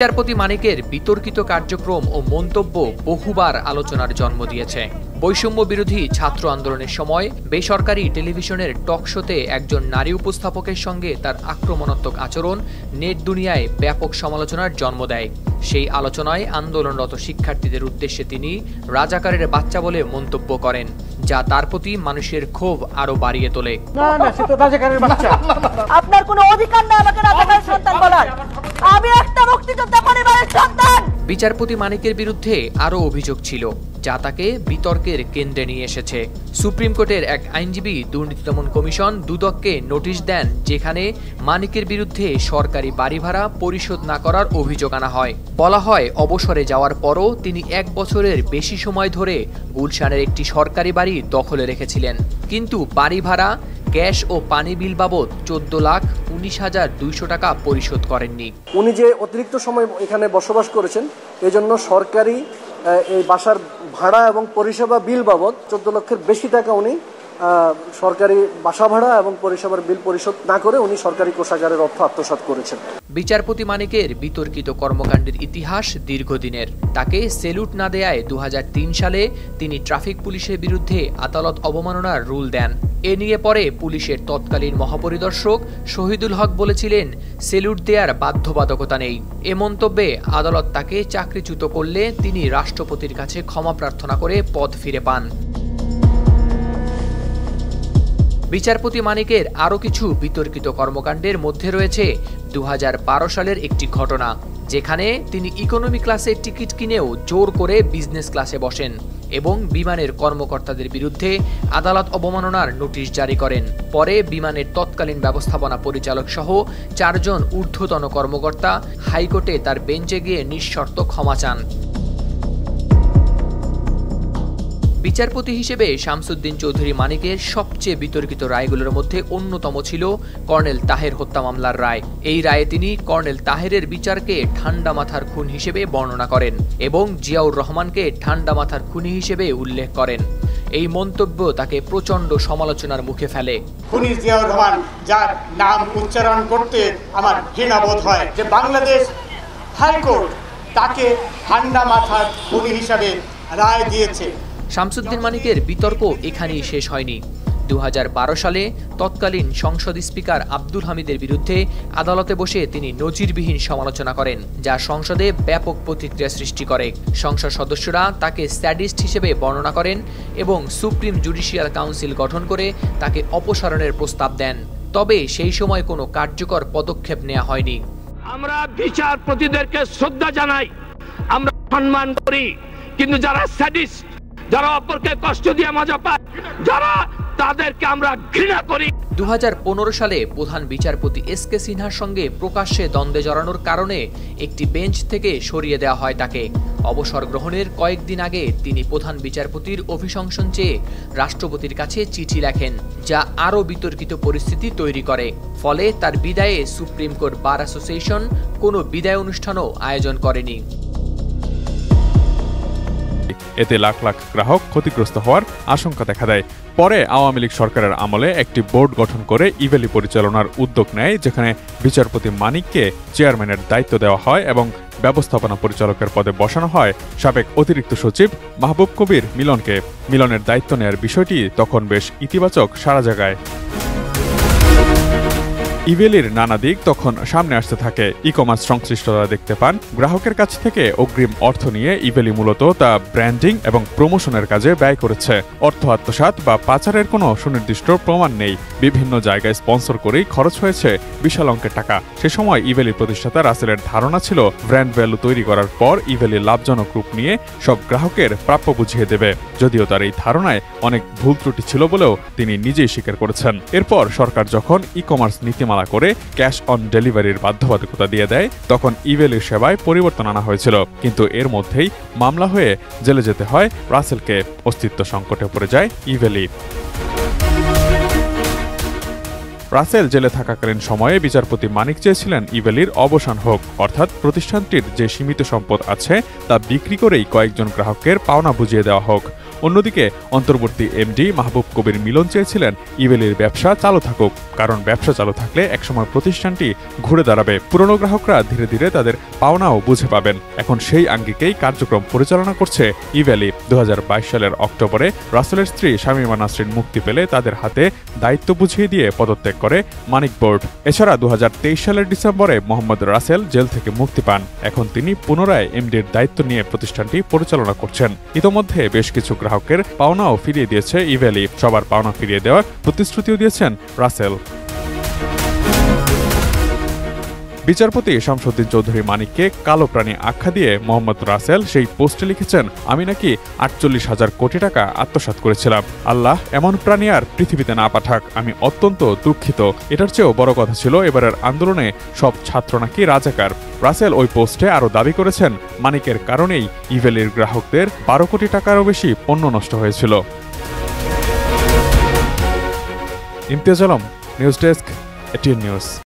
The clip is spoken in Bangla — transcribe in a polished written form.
বিচারপতি মানিকের বিতর্কিত কার্যক্রম ও মন্তব্য বহুবার আলোচনার জন্ম দিয়েছে। বৈষম্য বিরোধী ছাত্র আন্দোলনের সময় বেসরকারি টেলিভিশনের টক শোতে একজন নারী উপস্থাপকের সঙ্গে তার আক্রমণাত্মক আচরণ নেট দুনিয়ায় ব্যাপক সমালোচনার জন্ম দেয়। সেই আলোচনায় আন্দোলনরত শিক্ষার্থীদের উদ্দেশ্যে তিনি রাজাকারের বাচ্চা বলে মন্তব্য করেন, যা তার প্রতি মানুষের ক্ষোভ আরো বাড়িয়ে তোলে। আপনার কোনো অধিকার নেই আমাকে রাজাকারের সন্তান বলার। আমি একটা মুক্তিযোদ্ধা পরিবারের সন্তান। বিচারপতি মানিকের বিরুদ্ধে আরও অভিযোগ ছিল, যা তাকে বিতর্কের কেন্দ্রে নিয়ে এসেছে। সুপ্রিম কোর্টের এক আইনজীবী দুর্নীতি দমন কমিশন দুদককে নোটিশ দেন, যেখানে মানিকের বিরুদ্ধে সরকারি বাড়ি ভাড়া পরিশোধ না করার অভিযোগ আনা হয়। বলা হয়, অবসরে যাওয়ার পরও তিনি 1 বছরের বেশি সময় ধরে গুলশানের একটি সরকারি বাড়ি দখলে রেখেছিলেন, কিন্তু বাড়ি ভাড়া, গ্যাস ও পানি বিল বাবদ 14,19,200 টাকা পরিশোধ করেননি। উনি যে অতিরিক্ত সময় এখানে বসবাস করেছেন, এজন্য সরকারি এই বাসার ভাড়া এবং পরিষেবা বিল বাবদ 14 লক্ষের বেশি টাকা উনি সরকারি বাসা ভাড়া এবং পরিষেবার বিল পরিশোধ না করে উনি সরকারি কোষাগারের অর্থ আত্মসাৎ করেছেন। বিচারপতি মানিকের বিতর্কিত কর্মকাণ্ডের ইতিহাস দীর্ঘদিনের। তাকে সেলুট না দেয়ায় 2003 সালে তিনি ট্রাফিক পুলিশের বিরুদ্ধে আদালত অবমাননার রুল দেন। এ নিয়ে পরে পুলিশের তৎকালীন মহাপরিদর্শক শহীদুল হক বলেছিলেন, সেলুট দেওয়ার বাধ্যবাধকতা নেই। এ মন্তব্যে আদালত তাকে চাকরিচ্যুত করলে তিনি রাষ্ট্রপতির কাছে ক্ষমা প্রার্থনা করে পদ ফিরে পান। বিচারপতি মানিকের আরও কিছু বিতর্কিত কর্মকাণ্ডের মধ্যে রয়েছে 2012 সালের একটি ঘটনা, যেখানে তিনি ইকোনমি ক্লাসে টিকিট কিনেও জোর করে বিজনেস ক্লাসে বসেন এবং বিমানের কর্মকর্তাদের বিরুদ্ধে আদালত অবমাননার নোটিশ জারি করেন। পরে বিমানের তৎকালীন ব্যবস্থাপনা পরিচালক সহ 4 জন ঊর্ধ্বতন কর্মকর্তা হাইকোর্টে তার বেঞ্চে গিয়ে নিঃশর্ত ক্ষমা চান। বিচারপতি হিসেবে শামসুদ্দিন চৌধুরী মানিকের সবচেয়ে বিতর্কিত রায়গুলোর মধ্যে অন্যতম ছিল কর্নেল তাহের হত্যা মামলার রায়। এই রায়ে তিনি কর্নেল তাহেরের বিচারকে ঠান্ডা মাথার খুন হিসেবে বর্ণনা করেন এবং জিয়াউর রহমানকে ঠান্ডা মাথার খুনি হিসেবে উল্লেখ করেন। এই মন্তব্য তাকে প্রচণ্ড সমালোচনার মুখে ফেলে। খুনি জিয়াউর রহমান, যার নাম উচ্চারণ করতে আমার ঘৃণা বোধ হয়, যে বাংলাদেশ হাইকোর্ট তাকে ঠান্ডা মাথার খুনি হিসাবে রায় দিয়েছে। শামসুদ্দিন মানিকের বিতর্ক এখানেই শেষ হয়নি। 2012 সালে তৎকালীন সংসদ স্পিকার আব্দুল হামিদের বিরুদ্ধে আদালতে বসে তিনি নজিরবিহীন সমালোচনা করেন, যা সংসদে ব্যাপক প্রতিক্রিয়া সৃষ্টি করে। সংসদ সদস্যরা তাকে স্যাডিস্ট হিসেবে বর্ণনা করেন এবং সুপ্রিম জুডিশিয়াল কাউন্সিল গঠন করে তাকে অপসারণের প্রস্তাব দেন। তবে সেই সময় কোনো কার্যকর পদক্ষেপ নেওয়া হয়নি। আমরা বিচারপতিদেরকে শ্রদ্ধা জানাই, আমরা সম্মান করি, কিন্তু যারা স্যাডিস্ট, যারা অপরকে কষ্ট দিয়ে মজা পায়, যারা, তাদেরকে আমরা ঘৃণা করি। 2015 সালে প্রধান বিচারপতি এস.কে. সিনহার সঙ্গে প্রকাশ্যে দ্বন্দ্বে জড়ানোর কারণে একটি বেঞ্চ থেকে সরিয়ে দেওয়া হয় তাকে। অবসর গ্রহণের কয়েকদিন আগে তিনি প্রধান বিচারপতির অভিশংসন চেয়ে রাষ্ট্রপতির কাছে চিঠি লেখেন, যা আরও বিতর্কিত পরিস্থিতি তৈরি করে। ফলে তার বিদায়ে সুপ্রিম কোর্ট বার অ্যাসোসিয়েশন কোনো বিদায় অনুষ্ঠানও আয়োজন করেনি। এতে লাখ লাখ গ্রাহক ক্ষতিগ্রস্ত হওয়ার আশঙ্কা দেখা দেয়। পরে আওয়ামী লীগ সরকারের আমলে একটি বোর্ড গঠন করে ইভেলি পরিচালনার উদ্যোগ নেয়, যেখানে বিচারপতি মানিককে চেয়ারম্যানের দায়িত্ব দেওয়া হয় এবং ব্যবস্থাপনা পরিচালকের পদে বসানো হয় সাবেক অতিরিক্ত সচিব মাহবুব কবির মিলনকে। মিলনের দায়িত্ব নেয়ার বিষয়টি তখন বেশ ইতিবাচক সারা জাগায়। ইভেলির নানা দিক তখন সামনে আসতে থাকে। ই কমার্স সংশ্লিষ্টরা দেখতে পান, গ্রাহকের কাছ থেকে অগ্রিম অর্থ নিয়ে ইভেলি মূলত তা ব্র্যান্ডিং এবং প্রমোশনের কাজে ব্যয় করেছে। অর্থ আত্মসাৎ বা পাচারের কোনো সুনির্দিষ্ট প্রমাণ নেই। বিভিন্ন জায়গায় স্পন্সর করেই খরচ হয়েছে বিশাল অঙ্কের টাকা। সে সময় ইভেলির প্রতিষ্ঠাতা রাসেলের ধারণা ছিল, ব্র্যান্ড ভ্যালু তৈরি করার পর ইভেলি লাভজনক রূপ নিয়ে সব গ্রাহকের প্রাপ্য বুঝিয়ে দেবে। যদিও তার এই ধারণায় অনেক ভুল ত্রুটি ছিল বলেও তিনি নিজেই স্বীকার করেছেন। এরপর সরকার যখন ই কমার্স নীতিমালা করে ক্যাশ অন ডেলিভারির বাধ্যবাধকতা দিয়ে দেয়, তখন ইভেলির সেবায় পরিবর্তন আনা হয়েছিল, কিন্তু এর মধ্যেই মামলা হয়ে জেলে যেতে হয় রাসেলকে। অস্তিত্ব সংকটে পড়ে যায় ইভেলি। রাসেল জেলে থাকাকালীন সময়ে বিচারপতি মানিক চেয়েছিলেন ইভেলির অবসান হোক, অর্থাৎ প্রতিষ্ঠানটির যে সীমিত সম্পদ আছে তা বিক্রি করেই কয়েকজন গ্রাহকের পাওনা বুঝিয়ে দেওয়া হোক। অন্যদিকে অন্তর্বর্তী এমডি মাহবুব কবির মিলন চেয়েছিলেন ইভেলির ব্যবসা চালু থাকুক, কারণ ব্যবসা চালু থাকলে একসময় প্রতিষ্ঠানটি ঘুরে দাঁড়াবে, পুরনো গ্রাহকরা ধীরে ধীরে তাদের পাওনাও বুঝে পাবেন। এখন সেই আঙ্গিকেই কার্যক্রম পরিচালনা করছে ইভ্যালি। 2022 সালের অক্টোবরে রাসেলের স্ত্রী শামীমা নাসরিন মুক্তি পেলে তাদের হাতে দায়িত্ব বুঝিয়ে দিয়ে পদত্যাগ করে মানিক বোর্ড। এছাড়া 2023 সালের ডিসেম্বরে মোহাম্মদ রাসেল জেল থেকে মুক্তি পান। এখন তিনি পুনরায় এমডির দায়িত্ব নিয়ে প্রতিষ্ঠানটি পরিচালনা করছেন। ইতোমধ্যে বেশ কিছু গ্রাহকের পাওনাও ফিরিয়ে দিয়েছে ইভ্যালি। সবার পাওনা ফিরিয়ে দেওয়ার প্রতিশ্রুতিও দিয়েছেন রাসেল। বিচারপতি শামসুদ্দিন চৌধুরী মানিককে কালো প্রাণী আখ্যা দিয়ে মোহাম্মদ রাসেল সেই পোস্টে লিখেছেন, আমি নাকি 48,000 কোটি টাকা আত্মসাৎ করেছিলাম। আল্লাহ এমন প্রাণী আর পৃথিবীতে না পাঠাক, আমি অত্যন্ত দুঃখিত। এটার চেয়েও বড় কথা ছিল এবারের আন্দোলনে সব ছাত্র নাকি রাজাকার। রাসেল ওই পোস্টে আরও দাবি করেছেন, মানিকের কারণেই ইভ্যালির গ্রাহকদের 12 কোটি টাকারও বেশি পণ্য নষ্ট হয়েছিল। Imtiaz Alam, news desk, ATN news.